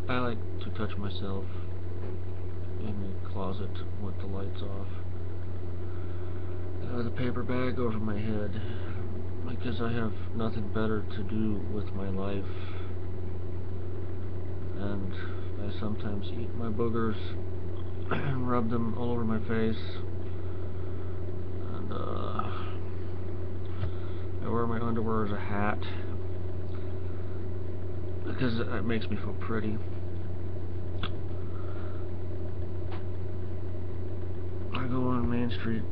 I like to touch myself in the closet with the lights off, with a paper bag over my head, because I have nothing better to do with my life, and I sometimes eat my boogers and rub them all over my face, and I wear my underwear as a hat because it makes me feel pretty. I go on Main Street,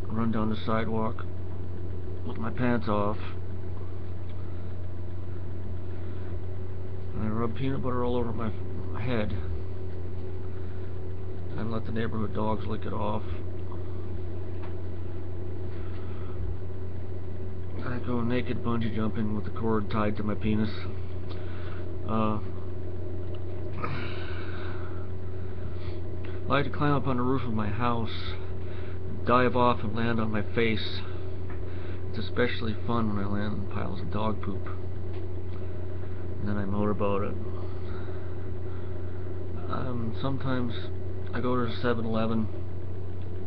run down the sidewalk with my pants off, and I rub peanut butter all over my head and let the neighborhood dogs lick it off. I go naked bungee jumping with the cord tied to my penis. I like to climb up on the roof of my house, dive off and land on my face. It's especially fun when I land on piles of dog poop. And then I motorboat it. Sometimes I go to 7-Eleven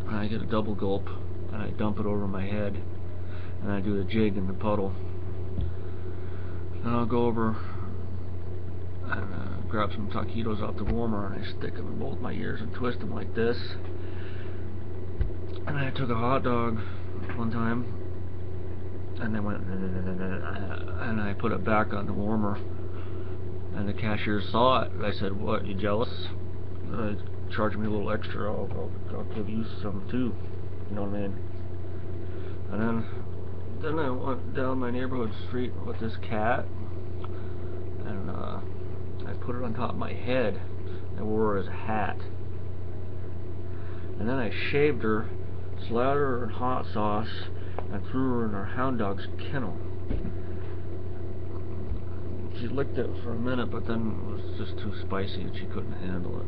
and I get a double gulp and I dump it over my head and I do a jig in the puddle. Then I'll go over and grab some taquitos off the warmer and I stick them in both my ears and twist them like this. And I took a hot dog one time and I went and I put it back on the warmer, and the cashier saw it. I said, "What, you jealous? Charge me a little extra, I'll give you some too." You know what I mean? And then I went down my neighborhood street with this cat, and I put it on top of my head and wore her as a hat. And then I shaved her, slathered her in hot sauce, and threw her in our hound dog's kennel. She licked it for a minute, but then it was just too spicy and she couldn't handle it.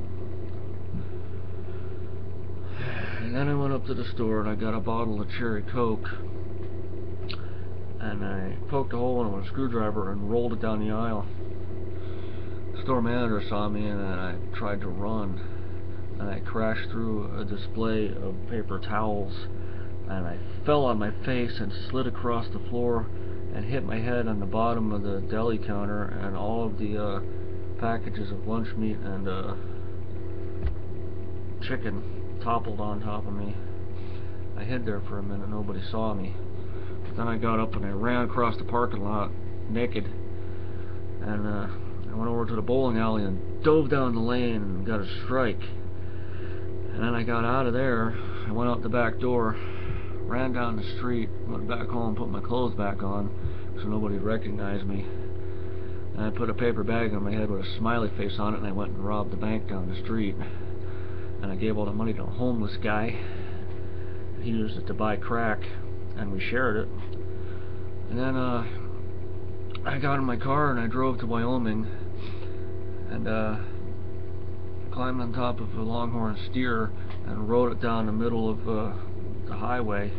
And then I went up to the store and I got a bottle of cherry Coke, and I poked a hole in it with a screwdriver and rolled it down the aisle. The store manager saw me and I tried to run, and I crashed through a display of paper towels, and I fell on my face and slid across the floor and hit my head on the bottom of the deli counter, and all of the packages of lunch meat and chicken toppled on top of me. I hid there for a minute, nobody saw me. But then I got up and I ran across the parking lot naked, and I went over to the bowling alley and dove down the lane and got a strike. And then I got out of there, I went out the back door, ran down the street, went back home, put my clothes back on so nobody would recognize me, and I put a paper bag on my head with a smiley face on it, and I went and robbed the bank down the street, and I gave all the money to a homeless guy. He used it to buy crack, and we shared it. And then I got in my car and I drove to Wyoming and climbed on top of a longhorn steer and rode it down the middle of the highway,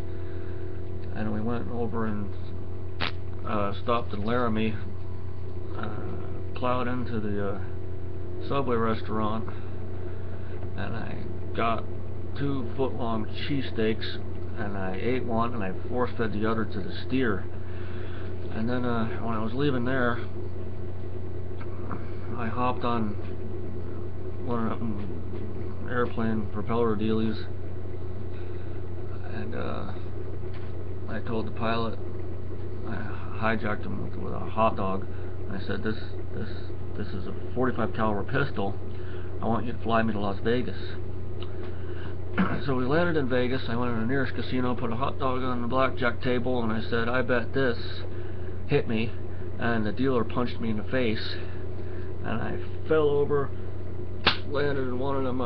and we went over and stopped in Laramie, plowed into the Subway restaurant, and I got 2 foot-long cheesesteaks, and I ate one and I force-fed the other to the steer. And then when I was leaving there, I hopped on one of them airplane propeller dealies, and I told the pilot, I hijacked him with a hot dog, and I said, this is a .45 caliber pistol. I want you to fly me to Las Vegas. So we landed in Vegas. I went to the nearest casino, put a hot dog on the blackjack table, and I said, I bet this hit me, and the dealer punched me in the face, and I fell over, landed in one of them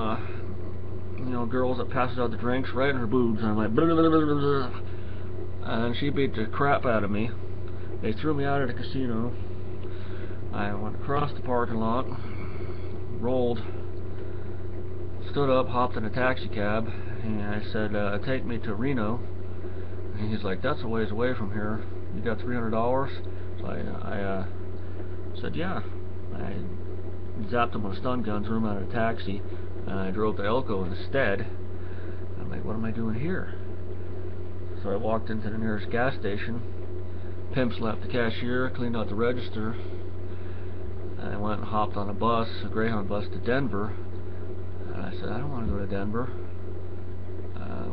girls that passes out the drinks right in her boobs, and I'm like, blah, blah, blah, blah, blah. And she beat the crap out of me. They threw me out of the casino. I went across the parking lot, rolled, stood up, hopped in a taxi cab, and I said, take me to Reno. And he's like, that's a ways away from here. You got $300? So I said, yeah. I zapped him with a stun gun, threw him out of a taxi, and I drove to Elko instead. I'm like, what am I doing here? So I walked into the nearest gas station, pimp slapped the cashier, cleaned out the register, and I went and hopped on a bus, a Greyhound bus to Denver. And I said, I don't want to go to Denver.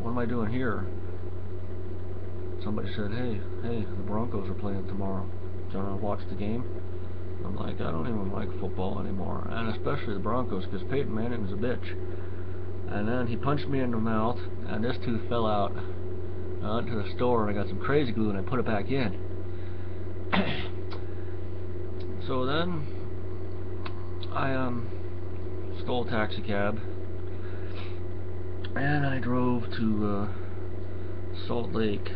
What am I doing here? Somebody said, hey, the Broncos are playing tomorrow. Do you want to watch the game? I'm like, I don't even like football anymore, and especially the Broncos, because Peyton Manning's a bitch. And then he punched me in the mouth, and this tooth fell out. I went to the store and I got some crazy glue and I put it back in. So then I stole a taxi cab and I drove to Salt Lake.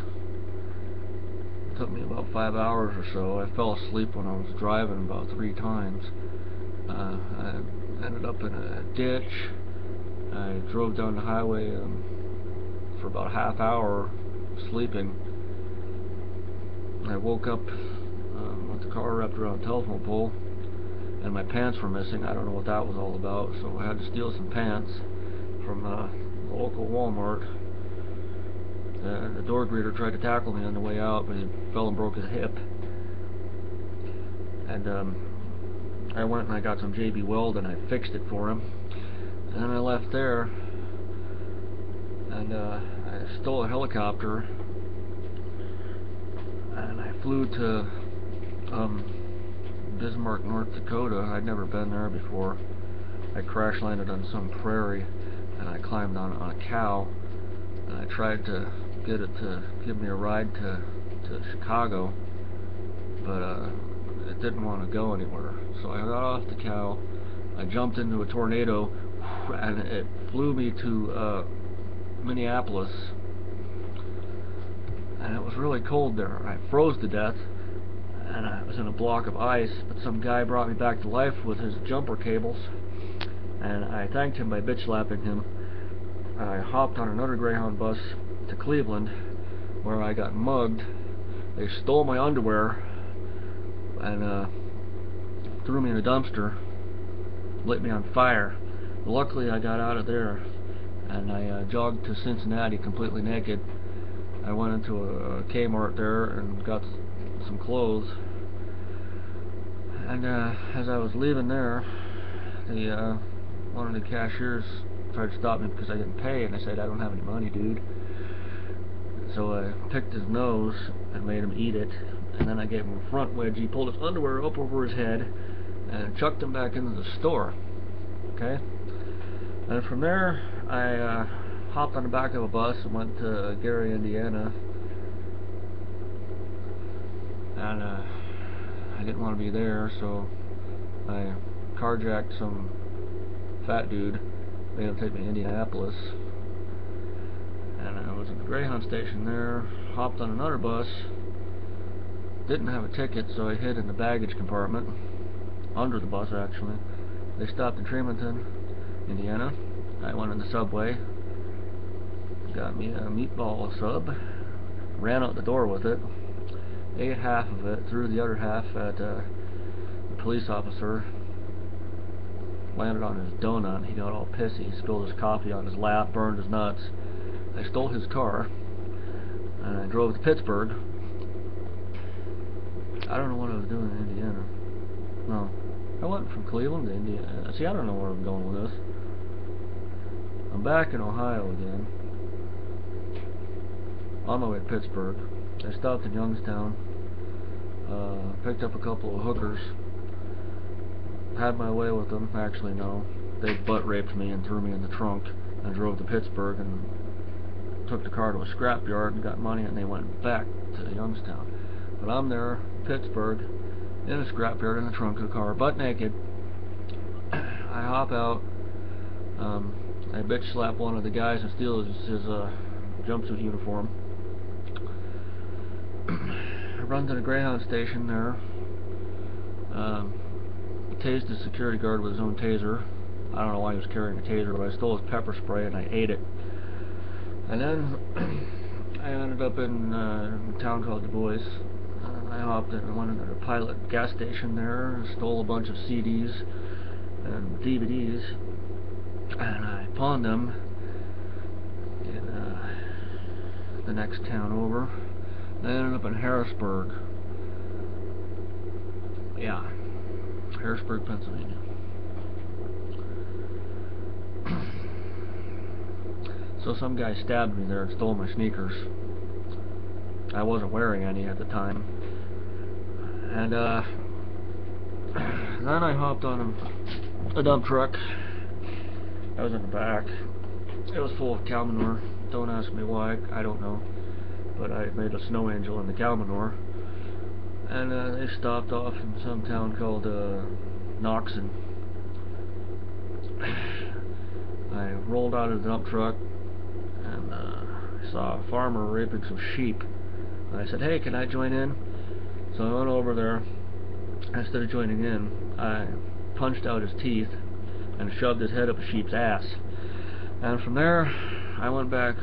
It took me about 5 hours or so. I fell asleep when I was driving about 3 times. I ended up in a ditch. I drove down the highway for about a half hour sleeping. I woke up with the car wrapped around a telephone pole and my pants were missing. I don't know what that was all about, so I had to steal some pants from the local Walmart. The door greeter tried to tackle me on the way out, but he fell and broke his hip. And I went and I got some JB Weld and I fixed it for him. And then I left there and I stole a helicopter and I flew to Bismarck, North Dakota. I'd never been there before. I crash landed on some prairie and I climbed on a cow and I tried to get it to give me a ride to Chicago, but it didn't want to go anywhere. So I got off the cow, I jumped into a tornado, and it flew me to Minneapolis, and it was really cold there. I froze to death, and I was in a block of ice, but some guy brought me back to life with his jumper cables, and I thanked him by bitch slapping him. I hopped on another Greyhound bus to Cleveland, where I got mugged. They stole my underwear and threw me in a dumpster, lit me on fire. Luckily I got out of there and I jogged to Cincinnati completely naked. I went into a Kmart there and got some clothes, and as I was leaving there, one of the cashiers tried to stop me because I didn't pay, and I said, I don't have any money, dude. So I picked his nose and made him eat it, and then I gave him a front wedgie, pulled his underwear up over his head, and chucked him back into the store. Okay? And from there, I hopped on the back of a bus and went to Gary, Indiana, and I didn't want to be there, so I carjacked some fat dude, made him take me to Indianapolis, and I was at the Greyhound station there, hopped on another bus, didn't have a ticket, so I hid in the baggage compartment, under the bus actually. They stopped in Tremonton, Indiana. I went in the subway, got me a meatball sub, ran out the door with it, ate half of it, threw the other half at the police officer, landed on his donut. He got all pissy, spilled his coffee on his lap, burned his nuts. I stole his car and I drove to Pittsburgh. I don't know what I was doing in Indiana. No, I went from Cleveland to Indiana. See, I don't know where I'm going with this. I'm back in Ohio again, on my way to Pittsburgh. I stopped in Youngstown, picked up a couple of hookers, had my way with them. Actually, no, they butt raped me and threw me in the trunk, and drove to Pittsburgh and took the car to a scrapyard and got money, and they went back to Youngstown. But I'm there, Pittsburgh, in a scrapyard in the trunk of the car, butt naked. I hop out, I bitch slap one of the guys and steal his jumpsuit uniform. I run to the Greyhound station there, tased the security guard with his own taser. I don't know why he was carrying a taser, but I stole his pepper spray and I ate it. And then I ended up in a town called Du Bois. I hopped in and went into the Pilot gas station there, stole a bunch of CDs, and DVDs, and I pawned them in the next town over. They ended up in Harrisburg. Yeah, Harrisburg, Pennsylvania. So some guy stabbed me there and stole my sneakers. I wasn't wearing any at the time. And then I hopped on a dump truck. I was in the back. It was full of cow manure. Don't ask me why, I don't know. But I made a snow angel in the cow manure. And they stopped off in some town called Noxon. I rolled out of the dump truck and I saw a farmer raping some sheep. And I said, "Hey, can I join in?" So I went over there. Instead of joining in, I punched out his teeth and shoved his head up a sheep's ass. And from there, I went back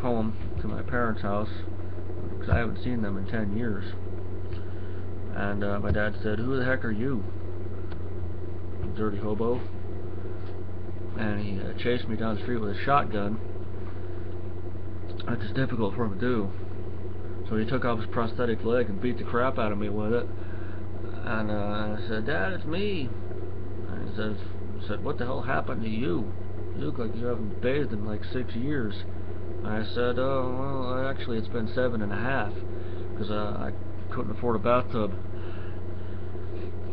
home to my parents' house, because I haven't seen them in 10 years. And my dad said, "Who the heck are you, dirty hobo?" And he chased me down the street with a shotgun, which is difficult for him to do. So he took off his prosthetic leg and beat the crap out of me with it. And I said, "Dad, it's me." And he said, "What the hell happened to you? You look like you haven't bathed in like 6 years." And I said, "Oh, well, actually it's been 7.5, because I couldn't afford a bathtub."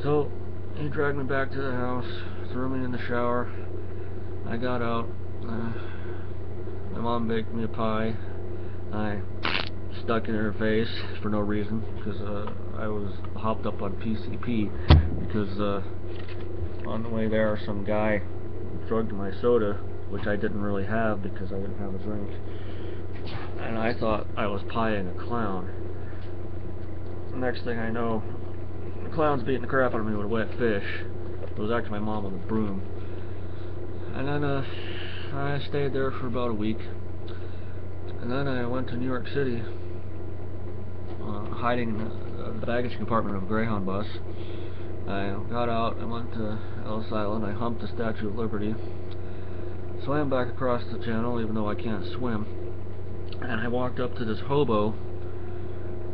So he dragged me back to the house, threw me in the shower. I got out. My mom baked me a pie. I stuck in her face for no reason, because I was hopped up on PCP, because on the way there some guy drugged my soda, which I didn't really have because I didn't have a drink, and I thought I was pieing a clown. Next thing I know, the clown's beating the crap out of me with a wet fish. It was actually my mom on the broom. And then I stayed there for about a week, and then I went to New York City, hiding in the baggage compartment of a Greyhound bus. I got out, I went to Ellis Island, I humped the Statue of Liberty, swam back across the channel even though I can't swim, and I walked up to this hobo,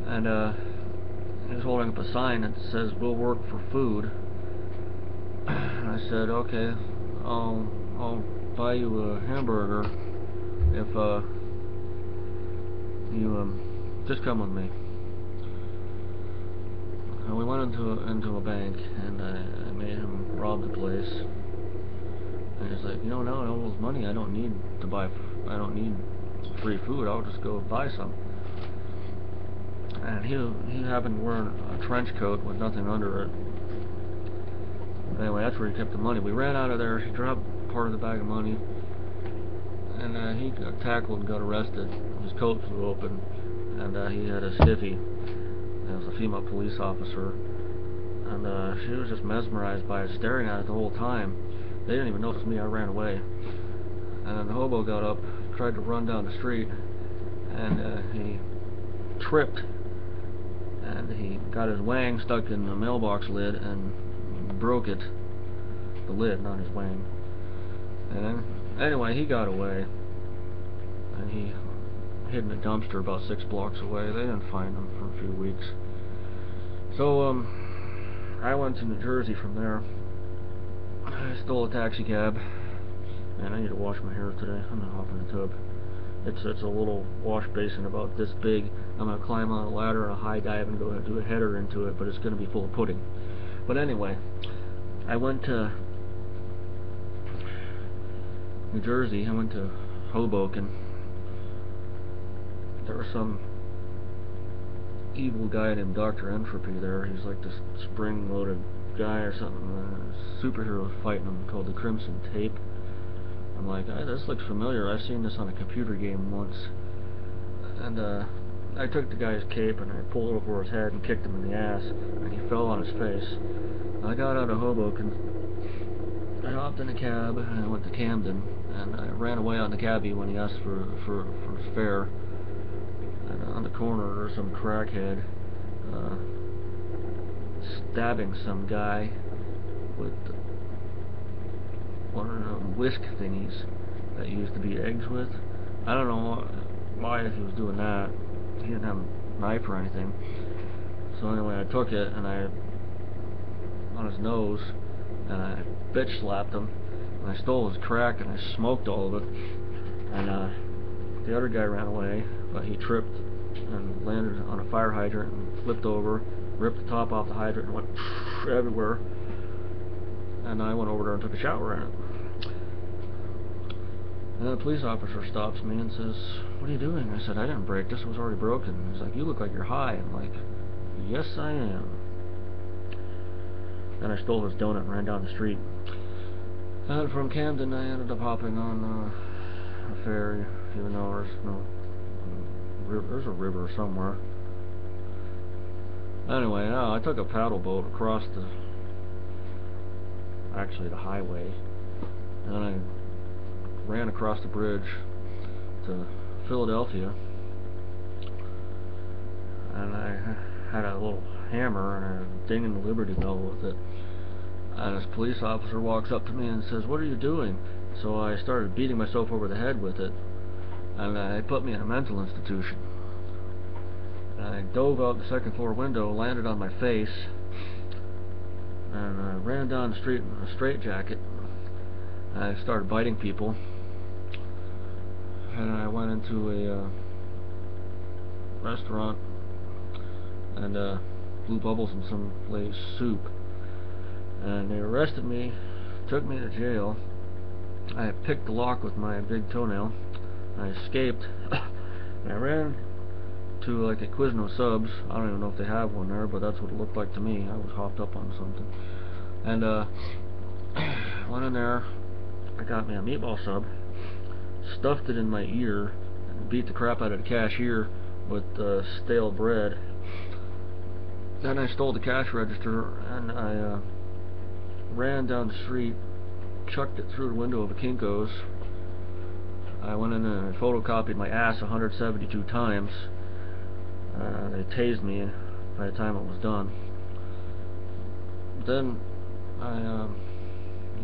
and he was holding up a sign that says, "We'll work for food." And I said, "Okay, I'll buy you a hamburger if you just come with me." And we went into a bank, and I made him rob the place. And he's like, "Now I owe those money. I don't need free food. I'll just go buy some." And he happened to wear a trench coat with nothing under it. Anyway, that's where he kept the money. We ran out of there. He dropped part of the bag of money, and he got tackled and got arrested. His coat flew open, and he had a stiffy. It was a female police officer, and she was just mesmerized by it, staring at it the whole time. They didn't even notice me. I ran away, and the hobo got up, tried to run down the street, and he tripped, and he got his wang stuck in the mailbox lid and broke it. The lid, not his wang. And then, anyway, he got away, and he hid in a dumpster about 6 blocks away. They didn't find him for a few weeks. So I went to New Jersey from there. I stole a taxi cab, and I need to wash my hair today. I'm gonna hop in the tub. It's a little wash basin about this big. I'm gonna climb on a ladder and a high dive and go and do a header into it, but it's gonna be full of pudding. But anyway, I went to New Jersey. I went to Hoboken. There was some evil guy named Dr. Entropy there. He's like this spring-loaded guy or something. Superheroes fighting him called the Crimson Tape. I'm like, this looks familiar. I've seen this on a computer game once. And I took the guy's cape and I pulled it over his head and kicked him in the ass, and he fell on his face. I got out of Hoboken. I hopped in a cab and I went to Camden, and I ran away on the cabbie when he asked for his fare. And on the corner there's some crackhead stabbing some guy with one of the whisk thingies that you used to beat eggs with. I don't know why he was doing that. He didn't have a knife or anything. So anyway, I took it and I on his nose and I bitch slapped him and I stole his crack and I smoked all of it. And the other guy ran away, but he tripped and landed on a fire hydrant and flipped over, ripped the top off the hydrant and went everywhere. And I went over there and took a shower in it. And then the police officer stops me and says, "What are you doing?" I said, "I didn't break this, it was already broken." He's like, "You look like you're high." I'm like, "Yes, I am." Then I stole his donut and ran down the street. And from Camden, I ended up hopping on a ferry, even though there's a river somewhere. Anyway, I took a paddle boat across the highway, and then I ran across the bridge to Philadelphia, and I had a little hammer and a ding in the Liberty Bell with it. And this police officer walks up to me and says, "What are you doing?" So I started beating myself over the head with it, and they put me in a mental institution. And I dove out the second floor window, landed on my face, and I ran down the street in a straitjacket. I started biting people, and I went into a restaurant and blew bubbles in some place soup, and they arrested me, took me to jail. I picked the lock with my big toenail. I escaped, and I ran to like a Quizno Subs. I don't even know if they have one there, but that's what it looked like to me. I was hopped up on something, and went in there. I got me a meatball sub, stuffed it in my ear, and beat the crap out of the cashier with stale bread. Then I stole the cash register and I ran down the street, chucked it through the window of a Kinko's. I went in and I photocopied my ass 172 times. They tased me by the time it was done. Then I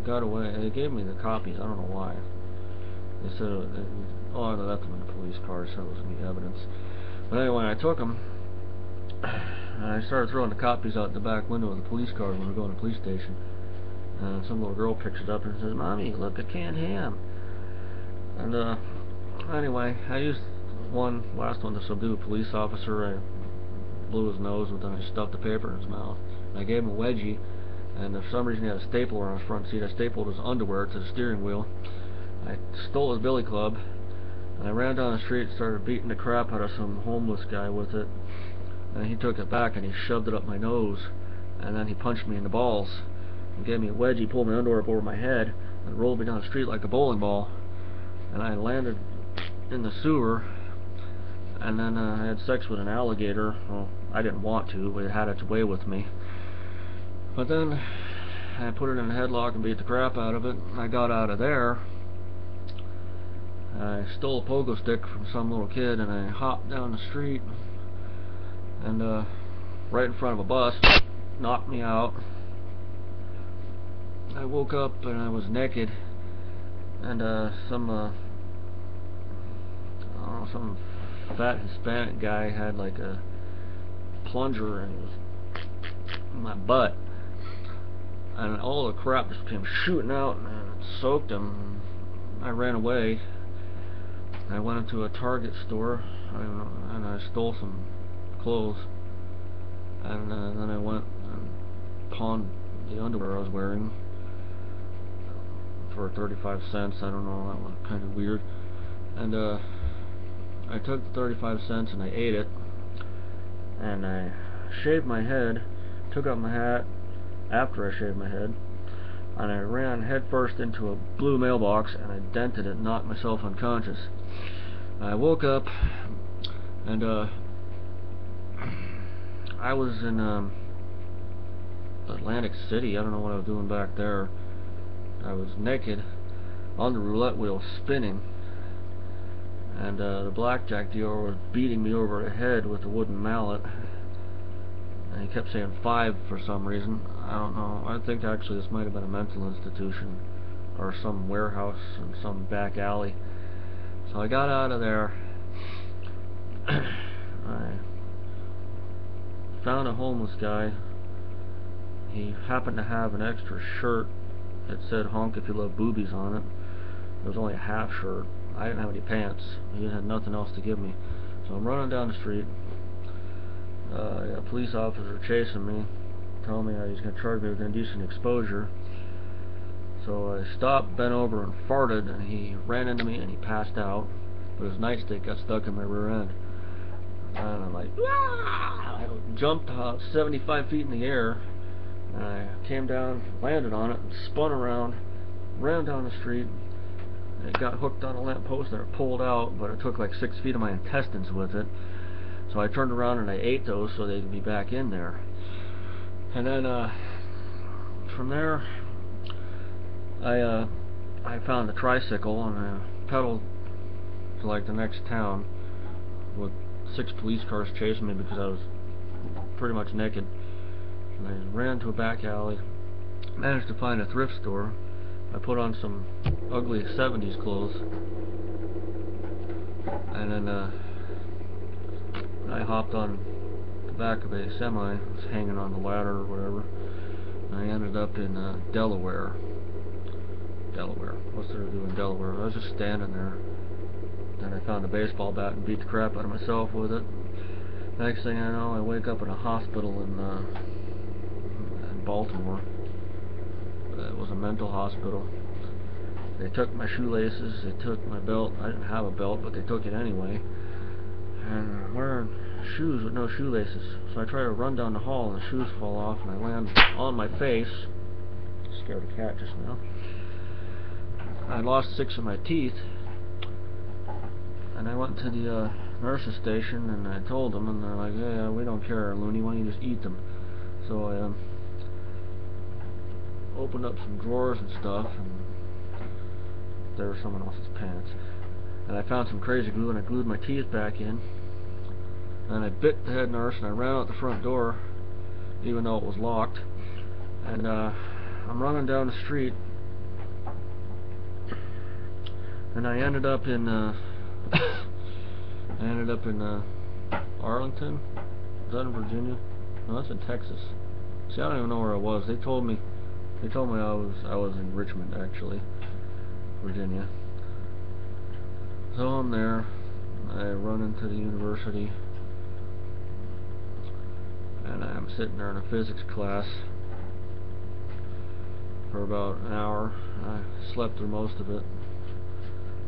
got away. They gave me the copies. I don't know why. They said, I left them in the police car, so it was any evidence. But anyway, I took them. I started throwing the copies out the back window of the police car when we were going to the police station. And some little girl picks it up and says, "Mommy, look, a canned ham." And anyway, I used last one to subdue a police officer. I blew his nose, but then I stuffed the paper in his mouth. And I gave him a wedgie, and for some reason he had a stapler on his front seat. I stapled his underwear to the steering wheel. I stole his billy club, and I ran down the street and started beating the crap out of some homeless guy with it. And he took it back and he shoved it up my nose, and then he punched me in the balls and gave me a wedgie, pulled my underwear up over my head, and rolled me down the street like a bowling ball. And I landed in the sewer, and then I had sex with an alligator. Well, I didn't want to, but it had its way with me. But then I put it in a headlock and beat the crap out of it. I got out of there. I stole a pogo stick from some little kid, and I hopped down the street, and right in front of a bus, knocked me out. I woke up and I was naked, and some fat Hispanic guy had like a plunger and it was in my butt, and all the crap just came shooting out and it soaked him. I ran away. I went into a Target store, and I stole some clothes, and then I went and pawned the underwear I was wearing for 35 cents. I don't know, that was kind of weird. And I took the 35 cents and I ate it, and I shaved my head, took off my hat after I shaved my head, and I ran headfirst into a blue mailbox and I dented it, knocked myself unconscious. I woke up, and I was in Atlantic City. I don't know what I was doing back there. I was naked on the roulette wheel spinning, and the blackjack dealer was beating me over the head with a wooden mallet, and he kept saying 5 for some reason. I don't know. I think actually this might have been a mental institution. or some warehouse in some back alley. So I got out of there. I found a homeless guy. He happened to have an extra shirt that said "Honk if you love boobies" on it. It was only a half shirt. I didn't have any pants. He had nothing else to give me. So I'm running down the street. A police officer chasing me, telling me he's going to charge me with indecent exposure. So I stopped, bent over, and farted, and he ran into me and he passed out. But his nightstick got stuck in my rear end. And I'm like, "Ah!" I jumped 75 feet in the air, and I came down, landed on it, and spun around, ran down the street. It got hooked on a lamppost and it pulled out, but it took like 6 feet of my intestines with it. So I turned around and I ate those so they could be back in there. And then from there, I found a tricycle and I pedaled to like the next town with 6 police cars chasing me because I was pretty much naked. And I ran to a back alley, managed to find a thrift store. I put on some ugly 70s clothes, and then I hopped on the back of a semi. It was hanging on the ladder or whatever, and I ended up in Delaware. What's there to do in Delaware? I was just standing there. Then I found a baseball bat and beat the crap out of myself with it. Next thing I know, I wake up in a hospital in Baltimore. It was a mental hospital. They took my shoelaces, they took my belt. I didn't have a belt, but they took it anyway. And I'm wearing shoes with no shoelaces. So I try to run down the hall and the shoes fall off and I land on my face. Scared a cat just now. I lost 6 of my teeth. And I went to the nurse's station and I told them, and they're like, "Hey, we don't care, loony, why don't you just eat them?" So I opened up some drawers and stuff, and there was someone else's pants. And I found some crazy glue and I glued my teeth back in. And I bit the head nurse and I ran out the front door, even though it was locked. And I'm running down the street, and I ended up in Arlington. Is that in Virginia? No, that's in Texas. See, I don't even know where I was. They told me I was in Richmond, actually, Virginia. So I'm there. I run into the university, and I'm sitting there in a physics class for about an hour. I slept through most of it.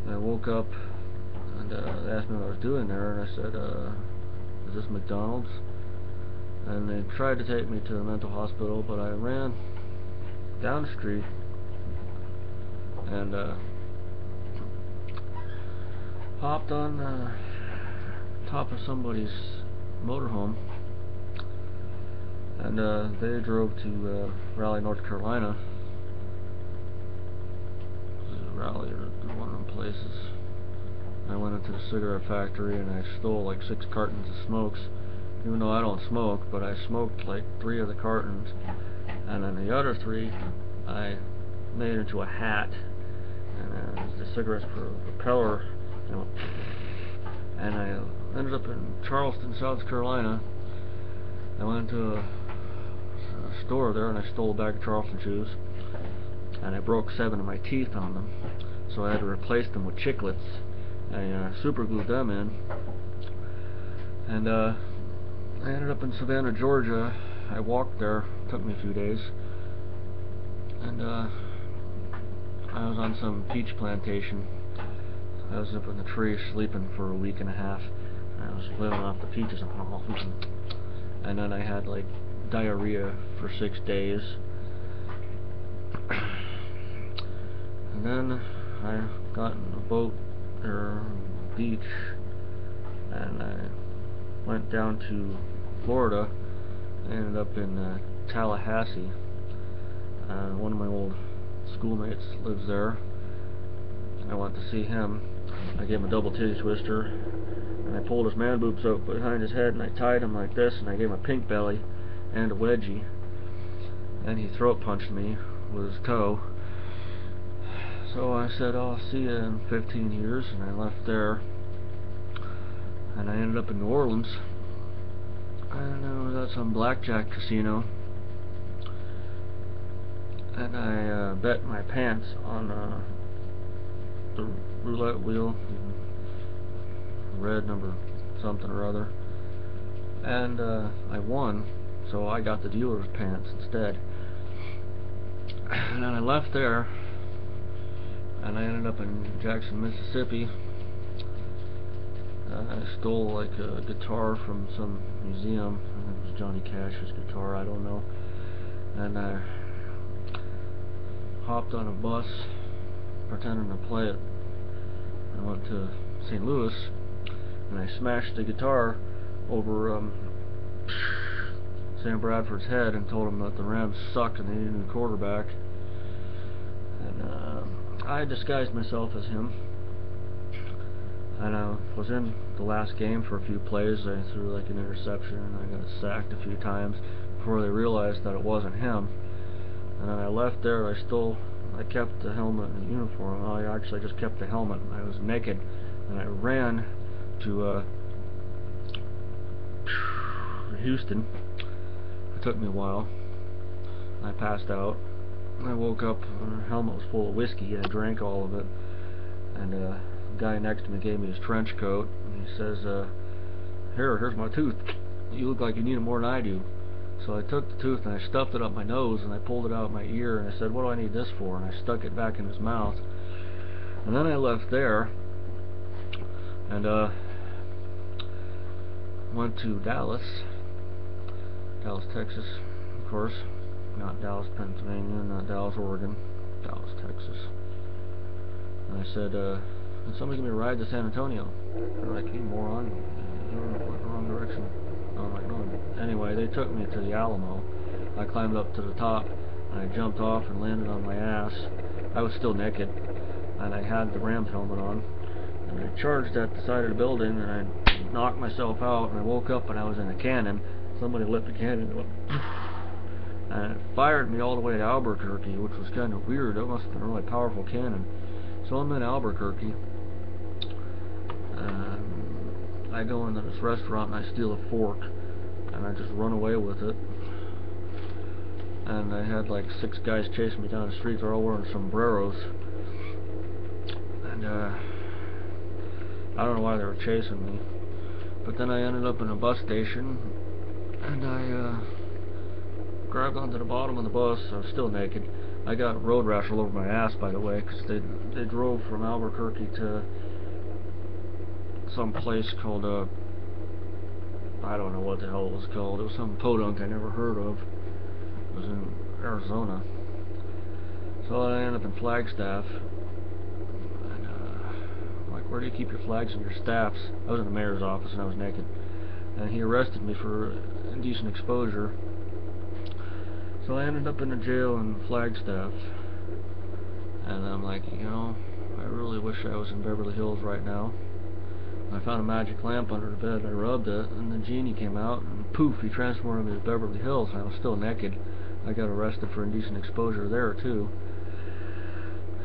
And I woke up, and they asked me what I was doing there, and I said, "Is this McDonald's?" And they tried to take me to the mental hospital, but I ran down the street and hopped on top of somebody's motorhome, and they drove to Raleigh, North Carolina. Raleigh or one of them places. I went into the cigarette factory and I stole like 6 cartons of smokes, even though I don't smoke, but I smoked like 3 of the cartons, and then the other 3 I made into a hat, and the cigarettes for a propeller, and I ended up in Charleston, South Carolina. I went to a store there and I stole a bag of Charleston chews, and I broke 7 of my teeth on them, so I had to replace them with Chiclets. I super glued them in, and I ended up in Savannah, Georgia. I walked there. It took me a few days, and I was on some peach plantation. I was up in the tree sleeping for a week and a half. I was living off the peaches and all. And then I had like diarrhea for 6 days. And then I got in a boat or beach, and I went down to Florida. I ended up in Tallahassee. One of my old schoolmates lives there. I went to see him. I gave him a double titty twister, and I pulled his man boobs up behind his head, and I tied him like this, and I gave him a pink belly and a wedgie, and he throat punched me with his toe. So I said, "Oh, I'll see you in 15 years," and I left there, and I ended up in New Orleans, and I was at some blackjack casino, and I bet my pants on the roulette wheel, red number something or other, and I won, so I got the dealer's pants instead. And then I left there, and I ended up in Jackson, Mississippi. I stole like a guitar from some museum. I think it was Johnny Cash's guitar, I don't know. And I hopped on a bus pretending to play it. I went to St. Louis, and I smashed the guitar over Sam Bradford's head and told him that the Rams sucked and they needed a new quarterback. And I disguised myself as him, and I was in the last game for a few plays. I threw like an interception, and I got sacked a few times before they realized that it wasn't him. And then I left there. I kept the helmet and the uniform. Well, I actually just kept the helmet. I was naked, and I ran to Houston. It took me a while. I passed out. I woke up, and the helmet was full of whiskey. I drank all of it, and the guy next to me gave me his trench coat, and he says, here's my tooth. You look like you need it more than I do. So I took the tooth and I stuffed it up my nose, and I pulled it out of my ear, and I said, "What do I need this for?" And I stuck it back in his mouth. And then I left there and went to Dallas, Texas, of course. Not Dallas, Pennsylvania, not Dallas, Oregon, Dallas, Texas. And I said, "Can somebody give me a ride to San Antonio?" They're like, "You moron, you're in the wrong direction." I'm like, "No." Anyway, they took me to the Alamo. I climbed up to the top, and I jumped off and landed on my ass. I was still naked, and I had the Rams helmet on. And I charged at the side of the building, and I knocked myself out, and I woke up and I was in a cannon. Somebody lit the cannon, and it went and it fired me all the way to Albuquerque, which was kind of weird. It must have been a really powerful cannon. So I'm in Albuquerque, and I go into this restaurant and I steal a fork, and I just run away with it. And I had like 6 guys chasing me down the street. They're all wearing sombreros, and I don't know why they were chasing me. But then I ended up in a bus station, and I grabbed onto the bottom of the bus. I was still naked. I got road rash all over my ass, by the way, because they drove from Albuquerque to some place called I don't know what the hell it was called. It was some podunk I never heard of. It was in Arizona. So I ended up in Flagstaff, and I'm like, "Where do you keep your flags and your staffs?" I was in the mayor's office and I was naked, and he arrested me for indecent exposure. So I ended up in a jail in Flagstaff, and I'm like, I really wish I was in Beverly Hills right now. I found a magic lamp under the bed, I rubbed it, and the genie came out, and poof, he transformed me to Beverly Hills, and I was still naked. I got arrested for indecent exposure there, too.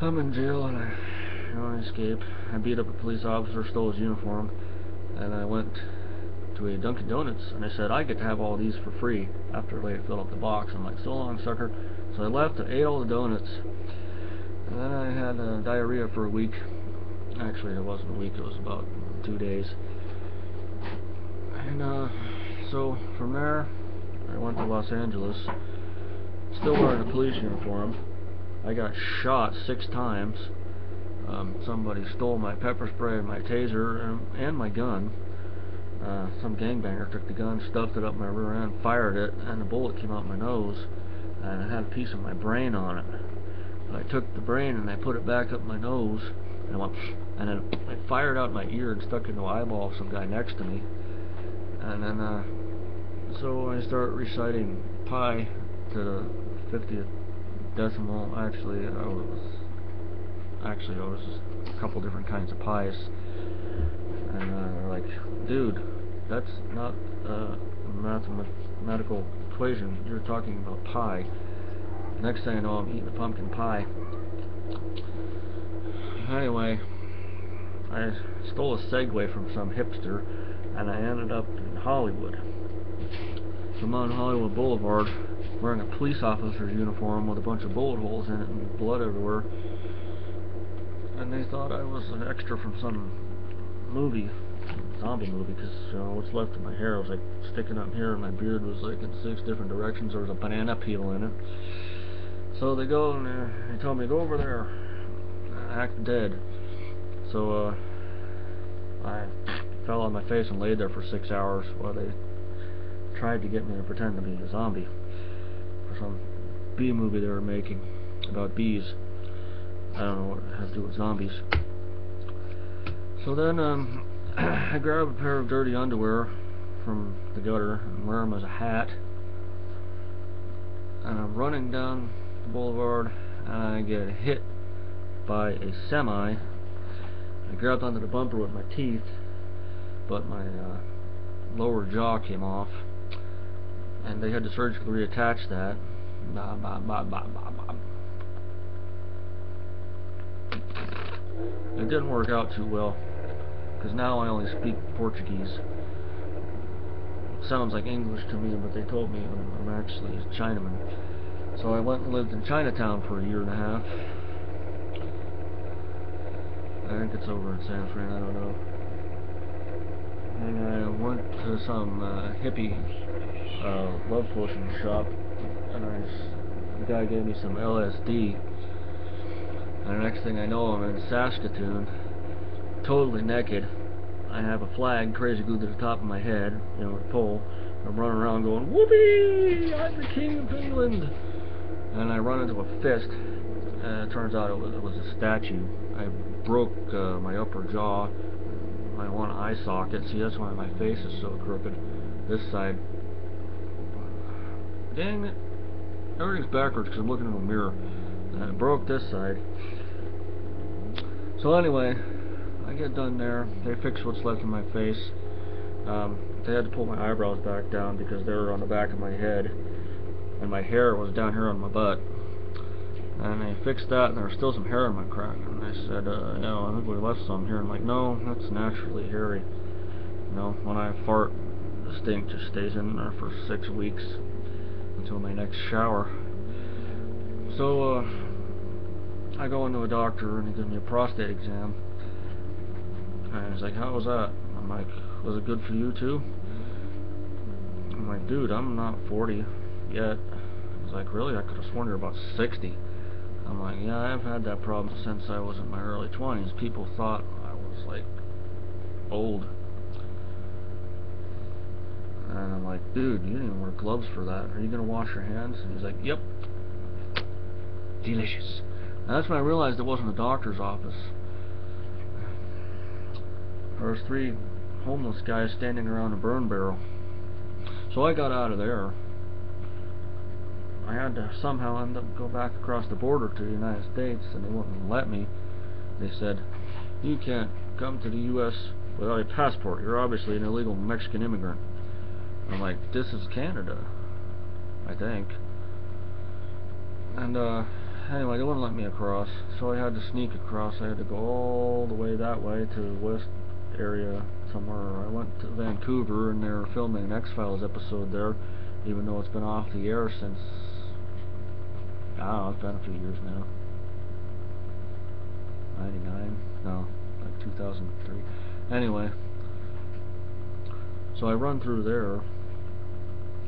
I'm in jail, and I escape. I beat up a police officer, stole his uniform, and I went to a Dunkin' Donuts, and I said, "I get to have all these for free," after they filled up the box. I'm like, "So long, sucker." So I left and ate all the donuts, and then I had diarrhea for a week. Actually, it wasn't a week, it was about 2 days. And so from there I went to Los Angeles, still wearing a police uniform. I got shot 6 times. Somebody stole my pepper spray and my taser and my gun. Some gangbanger took the gun, stuffed it up my rear end, fired it, and the bullet came out my nose, and it had a piece of my brain on it. I took the brain and I put it back up my nose, and then I fired out my ear and stuck it in the eyeball of some guy next to me. And then so I started reciting pi to the 50th decimal. Actually, it was a couple different kinds of pies. And they're like, "Dude, that's not a mathematical equation. You're talking about pi." Next thing I know, I'm eating a pumpkin pie. Anyway, I stole a Segway from some hipster, and I ended up in Hollywood. I'm on Hollywood Boulevard, wearing a police officer's uniform with a bunch of bullet holes in it and blood everywhere. And they thought I was an extra from some movie, zombie movie, because what's left of my hair was like sticking up here, and my beard was like in 6 different directions. There was a banana peel in it. So they go and they tell me, go over there, act dead. So I fell on my face and laid there for 6 hours while they tried to get me to pretend to be a zombie for some bee movie they were making about bees. I don't know what it has to do with zombies. So then I grab a pair of dirty underwear from the gutter and wear them as a hat, and I'm running down the boulevard and I get hit by a semi. I grabbed onto the bumper with my teeth, but my lower jaw came off, and they had to surgically reattach that. It didn't work out too well, because now I only speak Portuguese. It sounds like English to me, but they told me I'm actually a Chinaman. So I went and lived in Chinatown for a year and a half. I think it's over in San Fran, I don't know. And I went to some hippie love potion shop, and the guy gave me some LSD. And the next thing I know, I'm in Saskatoon, totally naked. I have a flag crazy glued to the top of my head, a pole. I'm running around going, whoopee! I'm the king of England! And I run into a fist, and it turns out it was a statue. I broke my upper jaw, my one eye socket. See, that's why my face is so crooked. This side. Dang it. Everything's backwards because I'm looking in a mirror. And I broke this side. So anyway, I get done there. They fix what's left of my face. They had to pull my eyebrows back down because they were on the back of my head, and my hair was down here on my butt. And they fixed that, and there was still some hair in my crack. And they said, I think we left some here. I'm like, no, that's naturally hairy. When I fart, the stink just stays in there for 6 weeks until my next shower. So I go into a doctor, and he gives me a prostate exam. And he's like, how was that? I'm like, was it good for you too? I'm like, dude, I'm not 40 yet. He's like, really? I could have sworn you're about 60. I'm like, yeah, I've had that problem since I was in my early 20s. People thought I was like old. And I'm like, dude, you didn't even wear gloves for that. Are you gonna wash your hands? And he's like, yep. Delicious. And that's when I realized it wasn't a doctor's office. There was 3 homeless guys standing around a burn barrel. So I got out of there. I had to somehow go back across the border to the United States, and they wouldn't let me. They said, you can't come to the U.S. without a passport. You're obviously an illegal Mexican immigrant. I'm like, this is Canada, I think. And anyway, they wouldn't let me across, so I had to sneak across. I had to go all the way that way to the west area somewhere. I went to Vancouver, and they were filming an X-Files episode there, even though it's been off the air since, I don't know, it's been a few years now. 99? No, like 2003. Anyway, so I run through there.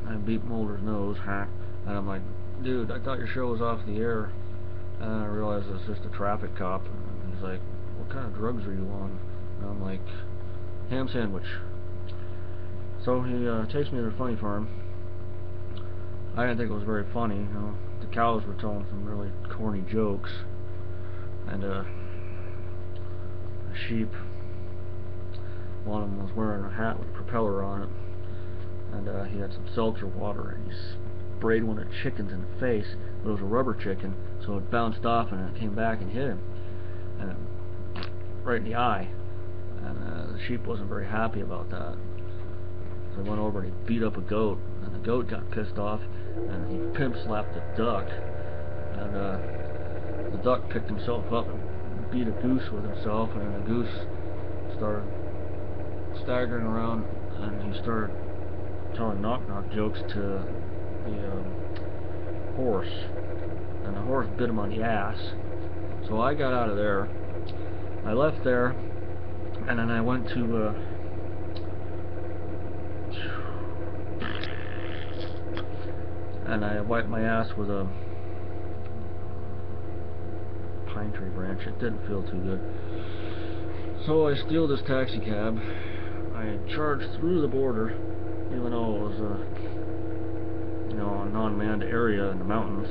I beat Mulder's nose, and I'm like, dude, I thought your show was off the air. And then I realized it's just a traffic cop. And he's like, what kind of drugs are you on? And I'm like, ham sandwich. So he takes me to the funny farm. I didn't think it was very funny. The cows were telling some really corny jokes. And a sheep, one of them was wearing a hat with a propeller on it. And he had some seltzer water, and he sprayed one of the chickens in the face, but it was a rubber chicken, so it bounced off and it came back and hit him, and right in the eye. And the sheep wasn't very happy about that. So he went over and he beat up a goat, and the goat got pissed off, and he pimp slapped the duck, and the duck picked himself up and beat a goose with himself, and then the goose started staggering around, and he started telling knock-knock jokes to the horse, and the horse bit him on the ass. So I got out of there. I left there, and then I went to and I wiped my ass with a pine tree branch. It didn't feel too good. So I steal this taxi cab. I charged through the border, even though it was a non-manned area in the mountains.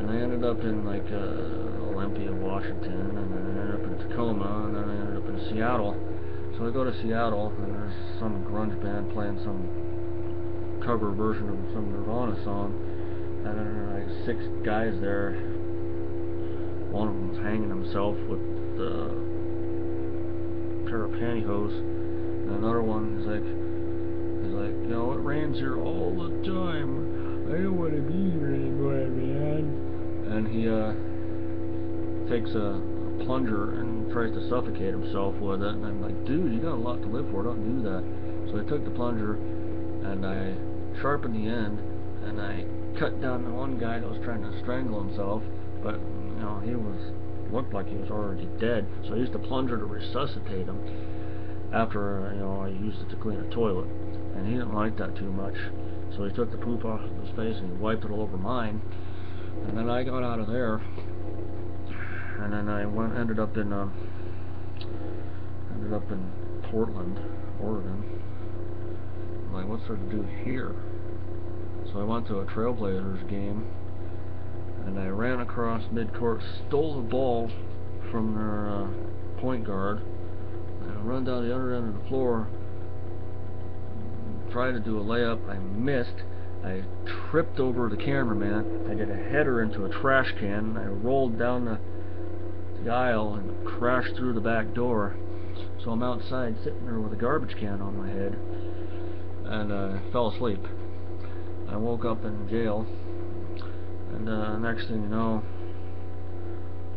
And I ended up in like Olympia, Washington, and then I ended up in Tacoma, and then I ended up in Seattle. So I go to Seattle, and there's some grunge band playing some cover version of some Nirvana song, and then there are like 6 guys there. One of them's hanging himself with a pair of pantyhose, and another one is like, you know, it rains here all the time. I don't want to be here anymore, man. And he takes a plunger and tries to suffocate himself with it, and I'm like, dude, you got a lot to live for, don't do that. So I took the plunger and I sharpened the end, and I cut down the one guy that was trying to strangle himself, but you know, he looked like he was already dead. So I used the plunger to resuscitate him after I used it to clean a toilet, and he didn't like that too much. So he took the poop off of his face and he wiped it all over mine, and then I got out of there, and then I ended up in Portland, Oregon. Like, what's there to do here? So I went to a Trailblazers game, and I ran across midcourt, stole the ball from their point guard, and I run down the other end of the floor, tried to do a layup. I missed. I tripped over the cameraman. I did a header into a trash can. I rolled down the aisle and crashed through the back door. So I'm outside sitting there with a garbage can on my head, and fell asleep. I woke up in jail, and next thing you know,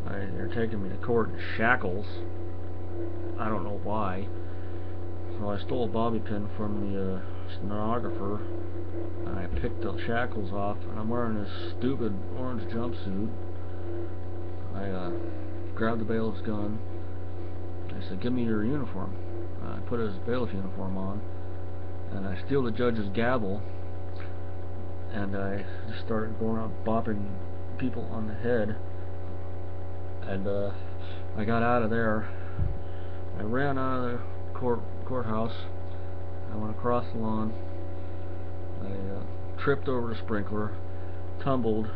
they're taking me to court in shackles. I don't know why. So I stole a bobby pin from the stenographer, and I picked the shackles off, and I'm wearing this stupid orange jumpsuit. I grabbed the bailiff's gun. I said, give me your uniform. I put his bailiff uniform on, and I steal the judge's gavel, and I just started going out bopping people on the head, and I got out of there. I ran out of the courthouse. I went across the lawn. I tripped over the sprinkler, tumbled,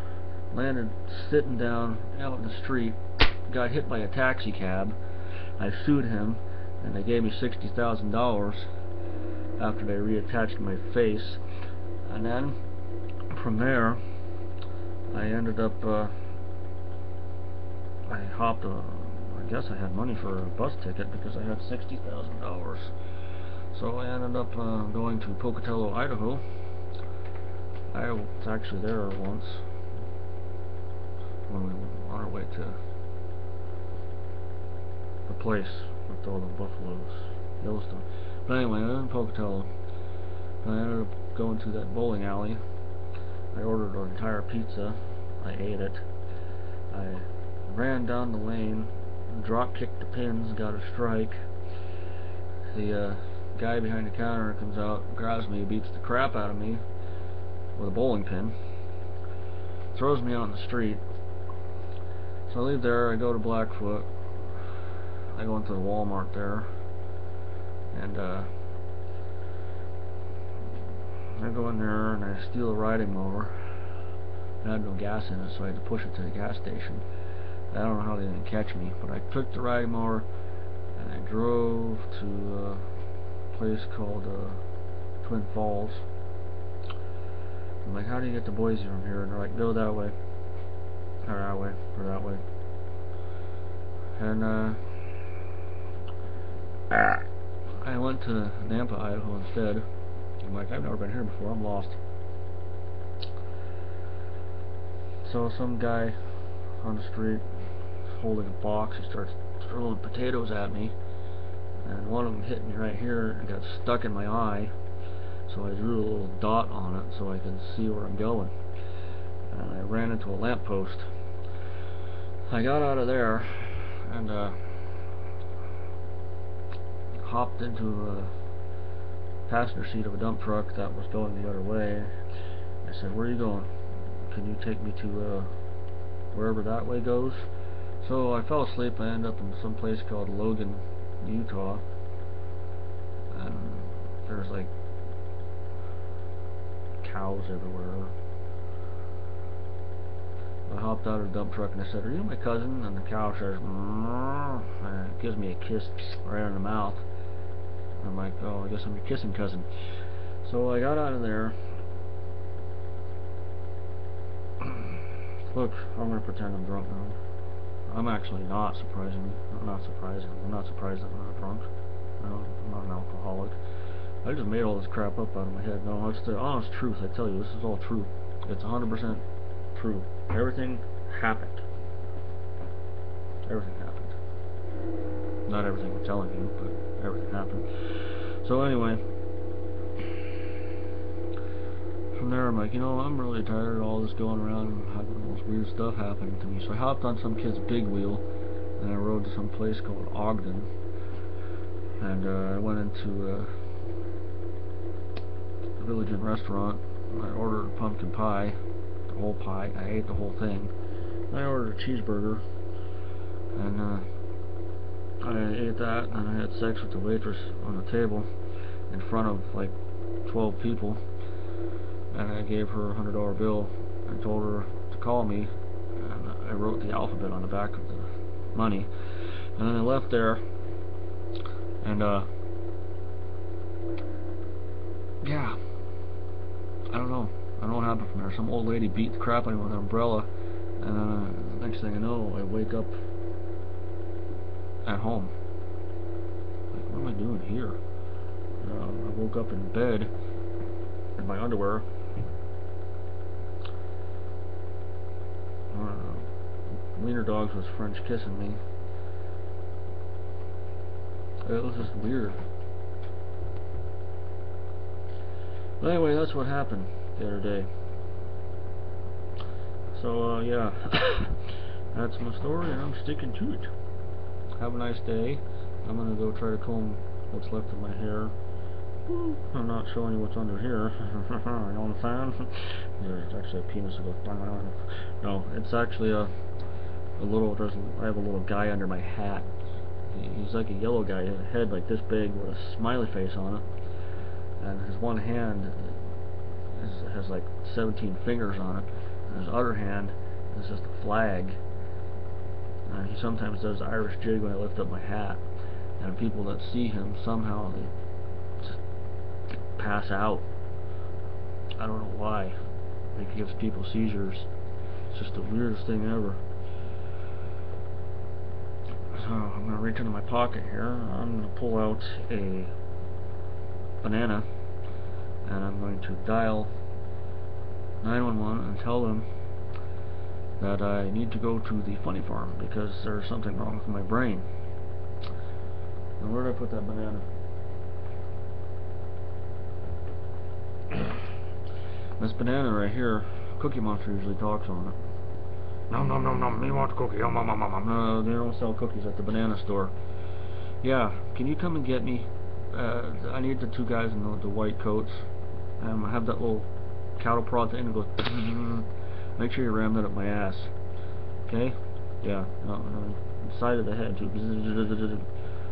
landed sitting down out in the street, got hit by a taxi cab. I sued him, and they gave me $60,000 after they reattached my face. And then from there, I ended up I hopped I guess I had money for a bus ticket because I had $60,000. So I ended up going to Pocatello, Idaho. I was actually there once when we were on our way to the place with all the buffaloes, Yellowstone. But anyway, I was in Pocatello, and I ended up going to that bowling alley. I ordered an entire pizza. I ate it. I ran down the lane, drop kicked the pins, got a strike. The guy behind the counter comes out, grabs me, beats the crap out of me with a bowling pin, throws me out in the street. So I leave there, I go to Blackfoot, I go into the Walmart there, and I go in there and I steal a riding mower. It had no gas in it, so I had to push it to the gas station. I don't know how they didn't catch me, but I took the riding mower and I drove to a place called Twin Falls. I'm like, how do you get to Boise from here? And they're like, go that way, or that way, or that way. And I went to Nampa, Idaho instead. I'm like, I've never been here before, I'm lost. So some guy on the street holding a box, he starts throwing potatoes at me, and one of them hit me right here and got stuck in my eye, so I drew a little dot on it so I could see where I'm going, and I ran into a lamppost. I got out of there and hopped into a passenger seat of a dump truck that was going the other way. I said, "Where are you going? Can you take me to wherever that way goes?" So I fell asleep. I ended up in some place called Logan, Utah, and there's like cows everywhere. I hopped out of the dump truck and I said, "Are you my cousin?" And the cow says, "Mmm," and it gives me a kiss right in the mouth. I'm like, "Oh, I guess I'm your kissing cousin." So I got out of there. Look, I'm gonna pretend I'm drunk now. I'm actually not, surprisingly. I'm not surprised that I'm not drunk. I'm not an alcoholic. I just made all this crap up out of my head. No, it's the honest truth. I tell you, this is all true. It's 100% true. Everything happened. Everything happened. Not everything I'm telling you, but everything happened. So anyway, from there I'm like, I'm really tired of all this going around and having all this weird stuff happening to me. So I hopped on some kid's big wheel and I rode to some place called Ogden, and I went into a Village Inn restaurant. I ordered a pumpkin pie, the whole pie. I ate the whole thing. I ordered a cheeseburger, and I ate that, and I had sex with the waitress on the table in front of like 12 people, and I gave her a $100 bill and told her to call me, and I wrote the alphabet on the back of the money, and then I left there, and yeah, I don't know what happened from there. Some old lady beat the crap out of me with an umbrella, and then next thing I know, I wake up at home. Like, what am I doing here? I woke up in bed in my underwear. Wiener Dogs was French kissing me. It was just weird. But anyway, that's what happened the other day. So yeah, that's my story, and I'm sticking to it. Have a nice day. I'm gonna go try to comb what's left of my hair. I'm not showing you what's under here. You know what I'm saying? It's actually a penis that goes. No, it's actually a little. I have a little guy under my hat. He's like a yellow guy. He has a head like this big with a smiley face on it, and his one hand has like 17 fingers on it, and his other hand is just a flag. And he sometimes does the Irish jig when I lift up my hat, and people that see him somehow they just pass out. I don't know why. It gives people seizures. It's just the weirdest thing ever. So I'm going to reach into my pocket here. I'm going to pull out a banana, and I'm going to dial 911 and tell them that I need to go to the funny farm because there's something wrong with my brain. And where did I put that banana? This banana right here, Cookie Monster usually talks on it. Nom nom nom nom, me want a cookie. Nom nom nom nom. No, they don't sell cookies at the banana store. Yeah, can you come and get me? I need the two guys in the white coats. I have that little cattle prod thing that goes. Make sure you ram that up my ass. Okay? Yeah. No, side of the head too.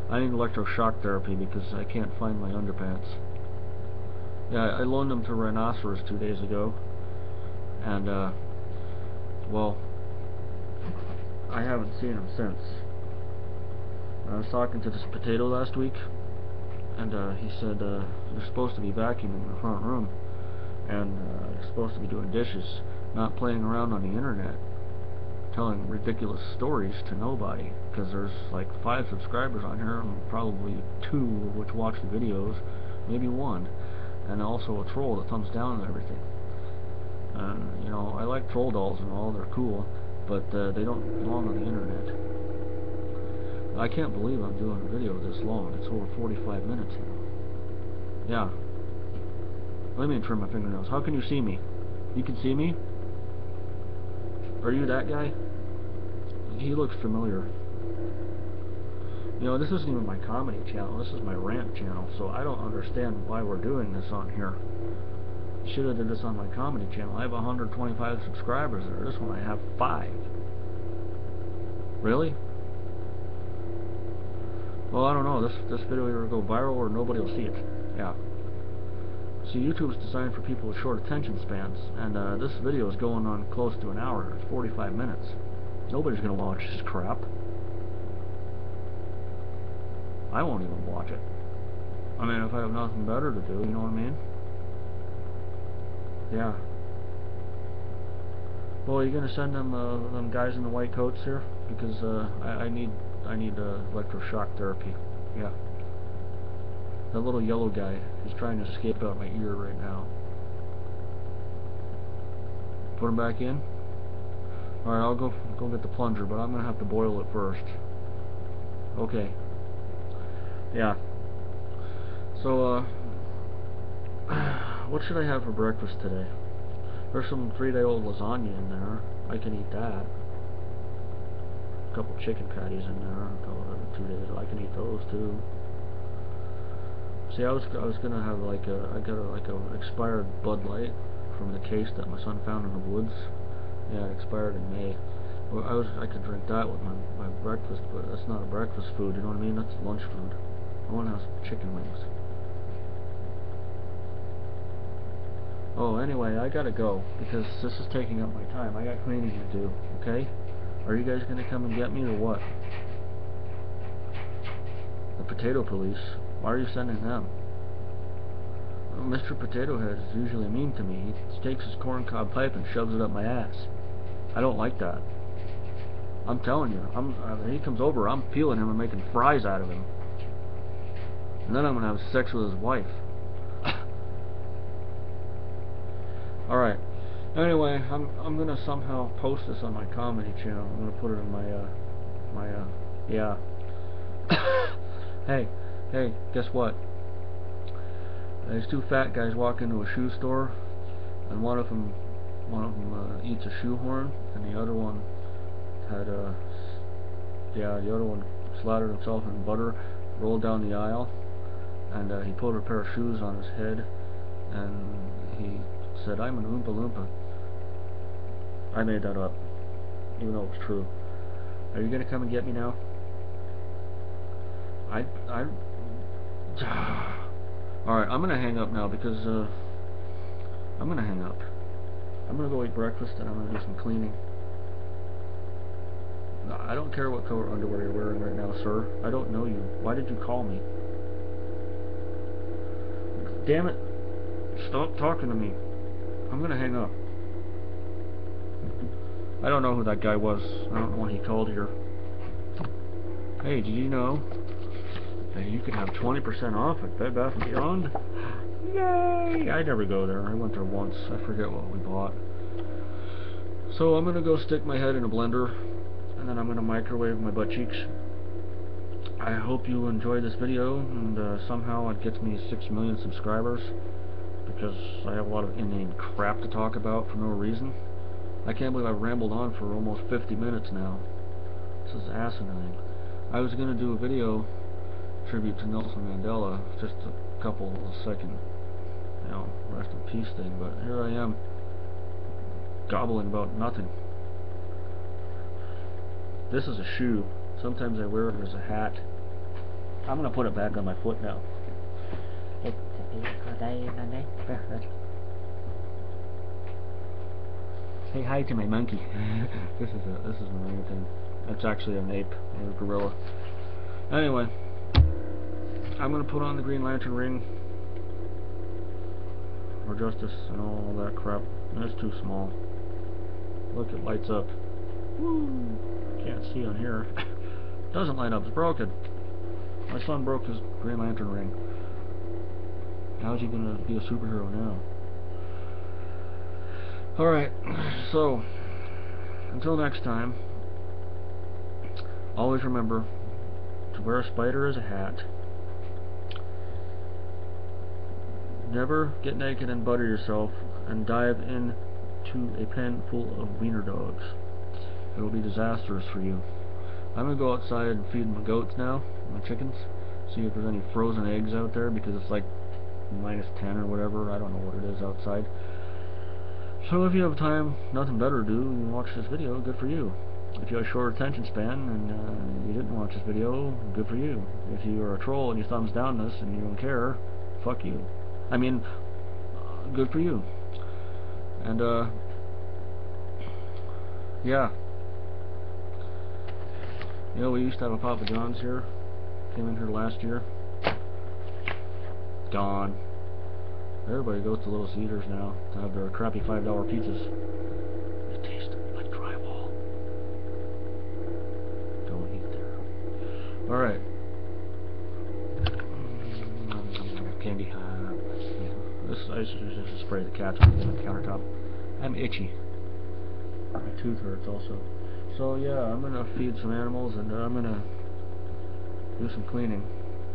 I need electroshock therapy because I can't find my underpants. Yeah, I loaned them to Rhinoceros 2 days ago, and well, I haven't seen him since. I was talking to this potato last week, and he said they're supposed to be vacuuming the front room, and they're supposed to be doing dishes, not playing around on the internet, telling ridiculous stories to nobody, because there's like 5 subscribers on here, and probably 2 of which watch the videos, maybe 1, and also a troll that thumbs down and everything. And, you know, I like troll dolls and all, they're cool, but they don't belong on the internet. I can't believe I'm doing a video this long. It's over 45 minutes now. Yeah. Let me trim my fingernails. How can you see me? You can see me? Are you that guy? He looks familiar. You know, this isn't even my comedy channel. This is my rant channel, so I don't understand why we're doing this on here. Should have did this on my comedy channel. I have 125 subscribers there. This one I have 5. Really? Well, I don't know. This video will go viral or nobody will see it. Yeah. See, YouTube is designed for people with short attention spans, and this video is going on close to an hour. It's 45 minutes. Nobody's gonna watch this crap. I won't even watch it. I mean, if I have nothing better to do, you know what I mean? Yeah. Well, are you gonna send them guys in the white coats here? Because I need electroshock therapy. Yeah. That little yellow guy, he's trying to escape out my ear right now. Put him back in. All right, I'll go get the plunger, but I'm gonna have to boil it first. Okay. Yeah. So what should I have for breakfast today? There's some 3-day-old lasagna in there. I can eat that. A couple chicken patties in there. A couple of 2 days. I can eat those too. See, I was gonna have like I got a expired Bud Light from the case that my son found in the woods. Yeah, it expired in May. Well, I could drink that with my breakfast, but that's not a breakfast food. You know what I mean? That's lunch food. I want to have some chicken wings. Oh, anyway, I gotta go because this is taking up my time. I got cleaning to do. Okay? Are you guys gonna come and get me or what? The potato police. Why are you sending them? Well, Mr. Potato Head is usually mean to me. He takes his corncob pipe and shoves it up my ass. I don't like that. I'm telling you. He comes over, I'm peeling him and making fries out of him. And then I'm gonna have sex with his wife. Alright. Anyway, I'm gonna somehow post this on my comedy channel. I'm gonna put it in my yeah. Hey, guess what? These 2 fat guys walk into a shoe store, and one of them eats a shoehorn, and the other one had the other one slathered himself in butter, rolled down the aisle, and he put a pair of shoes on his head, and he said, "I'm an Oompa Loompa." I made that up, even though it was true. Are you gonna come and get me now? Alright, I'm gonna hang up now because I'm gonna hang up. I'm gonna go eat breakfast and I'm gonna do some cleaning. I don't care what color underwear you're wearing right now, sir. I don't know you. Why did you call me? Damn it. Stop talking to me. I'm gonna hang up. I don't know who that guy was. I don't know when he called here. Hey, did you know that you could have 20% off at Bed Bath & Beyond? Yay! I never go there. I went there once. I forget what we bought. So I'm gonna go stick my head in a blender, and then I'm gonna microwave my butt cheeks. I hope you enjoyed this video, and somehow it gets me 6 million subscribers, because I have a lot of inane crap to talk about for no reason. I can't believe I've rambled on for almost 50 minutes now. This is asinine. I was gonna do a video tribute to Nelson Mandela, just a couple of second, you know, rest in peace thing, but here I am gobbling about nothing. This is a shoe. Sometimes I wear it as a hat. I'm gonna put it back on my foot now. Say hi to my monkey. This is an orangutan. It's actually an ape or a gorilla. Anyway, I'm gonna put on the Green Lantern ring for justice and all that crap. It's too small. Look, it lights up. Woo! Can't see on here. Doesn't light up. It's broken. My son broke his Green Lantern ring. How's he gonna be a superhero now? Alright, so until next time, always remember to wear a spider as a hat. Never get naked and butter yourself and dive into a pen full of wiener dogs. It will be disastrous for you. I'm going to go outside and feed my goats now, my chickens, see if there's any frozen eggs out there, because it's like -10 or whatever. I don't know what it is outside. So if you have time, nothing better to do, and watch this video, good for you. If you have a short attention span and you didn't watch this video, good for you. If you are a troll and you thumbs down this and you don't care, fuck you. I mean, good for you. And yeah. You know, we used to have a Papa John's here. Came in here last year. Gone. Everybody goes to Little Caesars now to have their crappy $5 pizzas. They taste like drywall. Don't eat there. Alright. Candy. Yeah. I just spray the cats on the countertop. I'm itchy. My tooth hurts also. So yeah, I'm gonna feed some animals and I'm gonna do some cleaning.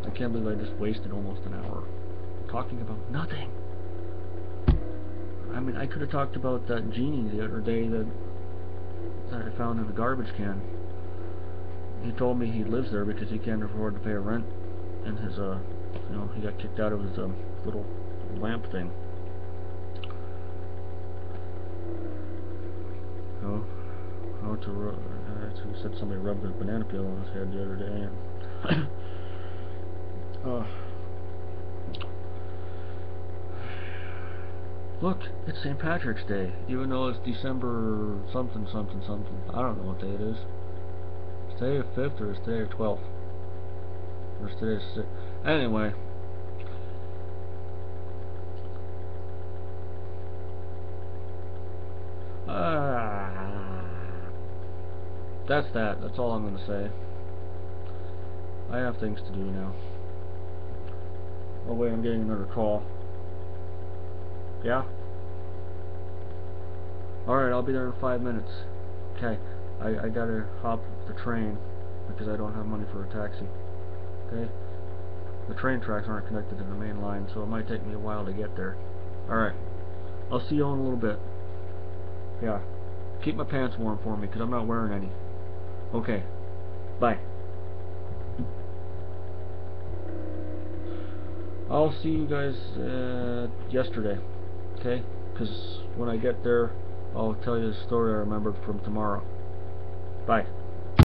I can't believe I just wasted almost an hour talking about nothing. I mean, I could have talked about that genie the other day that I found in the garbage can. He told me he lives there because he can't afford to pay a rent, and his you know, he got kicked out of his little lamp thing. So, he said somebody rubbed a banana peel on his head the other day. And look, it's St. Patrick's Day, even though it's December something. I don't know what day it is. Is today the 5th or is today the 12th? Or is today the 6th? Anyway. That's that. That's all I'm going to say. I have things to do now. Oh wait, I'm getting another call. Yeah? Alright, I'll be there in 5 minutes. Okay, I gotta hop the train because I don't have money for a taxi. Okay? The train tracks aren't connected to the main line, so it might take me a while to get there. Alright, I'll see you in a little bit. Yeah, keep my pants warm for me because I'm not wearing any. Okay, bye. I'll see you guys yesterday, okay? Because when I get there, I'll tell you the story I remembered from tomorrow. Bye.